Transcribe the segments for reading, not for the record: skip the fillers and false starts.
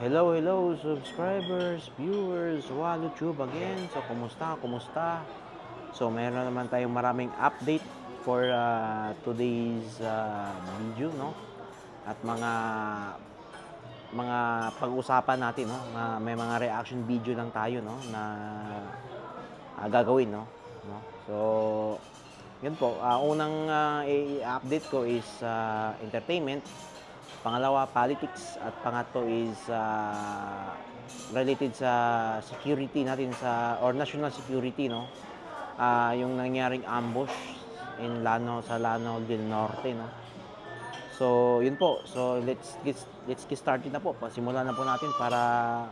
Hello, subscribers, viewers, YouTube again. So, kumusta? So, meron naman tayong maraming update for today's video, no? At mga pag-usapan natin, no? May mga reaction video lang tayo, no? Na gagawin, no? So, yun po. Unang i-update ko is entertainment. Pangalawa, politics. At pangatlo is related sa security natin or national security, no? Yung nangyaring ambush sa Lanao del Norte, no? So, yun po. So, let's get started na po. Simulan na po natin para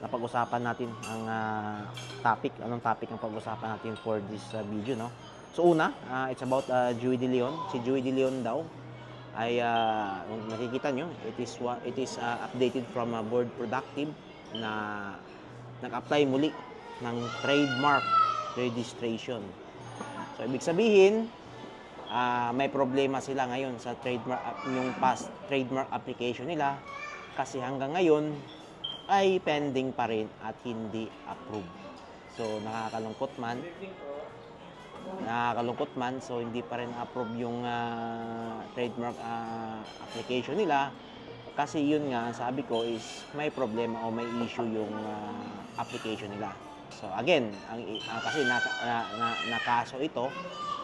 napag-usapan natin ang topic. Anong topic ang pag-usapan natin for this video, no? So, una, it's about Joey De Leon. Si Joey De Leon daw ay kung makikita nyo, it is updated from Board Productive na nag-apply muli ng trademark registration. So, ibig sabihin, may problema sila ngayon sa yung past trademark application nila kasi hanggang ngayon ay pending pa rin at hindi approved. So, nakakalungkot man, so hindi pa rin approve yung trademark application nila kasi yun nga, sabi ko is may problema o may issue yung application nila. So again, kasi nakaso ito,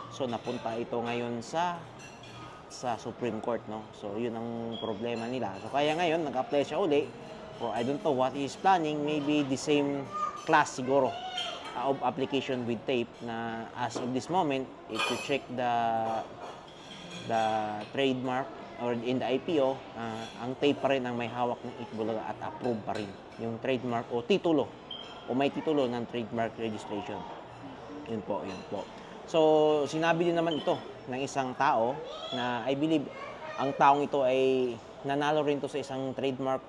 so napunta ito ngayon sa Supreme Court, no? So yun ang problema nila. So kaya ngayon nag-apply siya uli for I don't know what he is planning, maybe the same class siguro of application with tape na as of this moment, if you check the trademark or in the IPO, ang tape pa rin ang may hawak ng Itbulaga at approve pa rin yung trademark o titulo o may titulo ng trademark registration. Yun po. So, sinabi din naman ito ng isang tao na I believe ang taong ito ay nanalo rin to sa isang trademark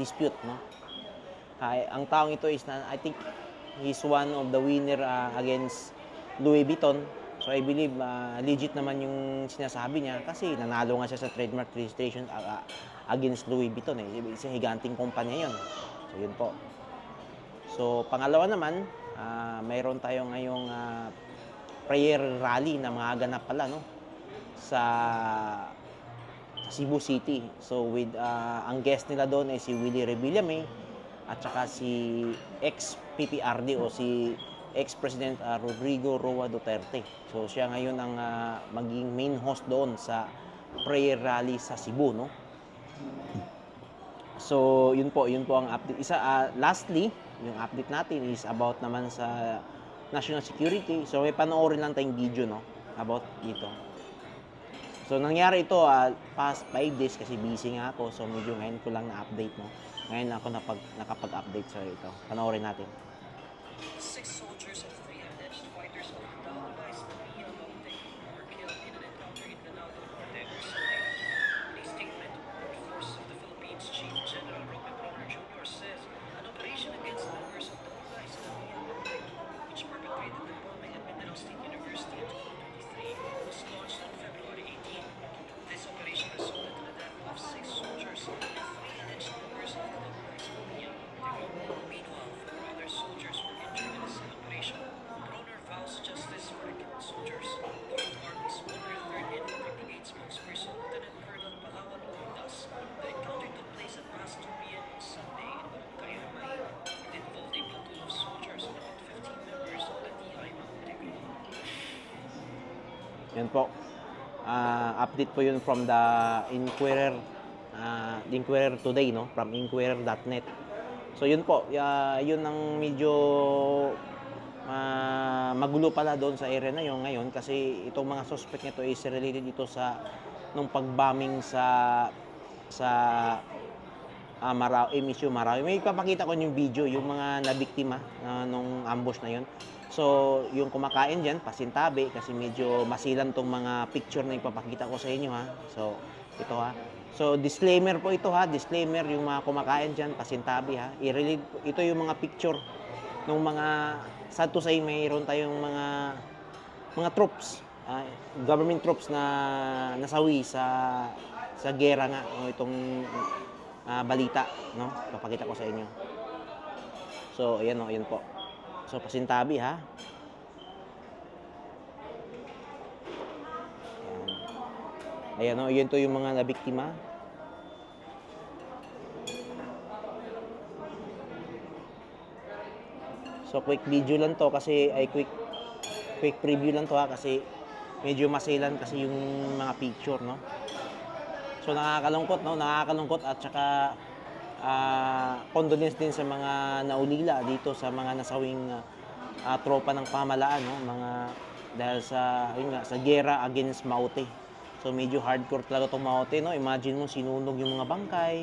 dispute, no? Ang taong ito is I think he's one of the winner against Louis Vuitton. So I believe legit naman yung sinasabi niya kasi nanalo nga siya sa trademark registration against Louis Vuitton. Isa higanting kumpanya yun. So yun po. So pangalawa naman, mayroon tayo ngayong prayer rally na mga ganap pala, no? Sa Cebu City. So with ang guest nila doon ay si Willie Revillame at saka si ex-PPRD o si ex-President Rodrigo Roa Duterte. So siya ngayon ang maging main host doon sa prayer rally sa Cebu, no? So yun po ang update. Lastly, yung update natin is about naman sa national security. So may panoorin lang tayong video, no, about dito. So nangyari ito past 5 days kasi busy nga ako. So medyo ngayon ko lang na-update, no. Ngayon ako nakapag-update sa ito. Panoorin natin. 6 soldiers and 3 alleged fighters of the Islamic Mountain were killed in an encounter in Lanao del Norte Sunday. In a statement, Armed Forces of the Philippines Chief General Roque Bronner Jr. says an operation against members of the Islamic Mountain, which perpetrated the bombing at Mindanao State University in 2023, was launched on February 18. This operation resulted in the death of 6 soldiers and 3 alleged members of the Islamic Mountain. Meanwhile, 4 other soldiers were injured in the same operation. Bronner vows justice for the killed soldiers. North Army's 103rd Infantry Brigade spokesperson, Lieutenant Colonel Palawan Ondas, the encounter took place at past 2 p.m. on Sunday in Kayamay. It involved a platoon of soldiers and about 15 members of the DI Mountain. Yan po. Update po yun from the Inquirer, Inquirer today, no? From inquirer.net. So yun po, yun ang medyo magulo pala doon sa area na yun ngayon kasi itong mga suspect nito is related ito sa nung pagbombing sa Marawi. May ipapakita ko yung video, yung mga nabiktima nung ambush na yun. So, yung kumakain dyan, pasintabi, kasi medyo masilan tong mga picture na ipapakita ko sa inyo, ha. So, ito, ha. So, disclaimer po ito, ha. Disclaimer, yung mga kumakain dyan, pasintabi, ha. Ito yung mga picture nung mga, sad to say, mayroon tayong mga troops, government troops na nasawi sa gera nga, itong balita, no? Papakita ko sa inyo. So, ayan o, ayan po. So, pasintabi ha. Ayan o, yun to yung mga nabiktima. So, quick video lang to kasi, quick preview lang to ha, kasi medyo maselan kasi yung mga picture, no? So, nakakalungkot, no? Nakakalungkot at saka condolence din sa mga naulila dito sa mga nasawing tropa ng pamahalaan, no? Dahil sa, yun nga, sa gera against Maute. So, medyo hardcore talaga itong Maute, no? Imagine mo, sinunog yung mga bangkay.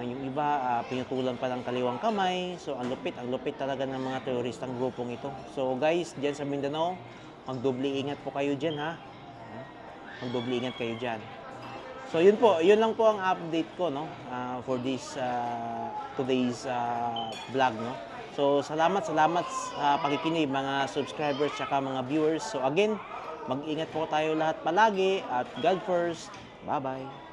Yung iba, pinutulan pa ng kaliwang kamay. So, ang lupit talaga ng mga teroristang grupong ito. So, guys, dyan sa Mindanao, magdoble ingat po kayo dyan, ha? Magdoble ingat kayo dyan. So, yun po. Yun lang po ang update ko, no? For this, today's vlog, no? So, salamat sa pakikinig, mga subscribers, tsaka mga viewers. So, again, mag-ingat po tayo lahat palagi at God first. Bye-bye.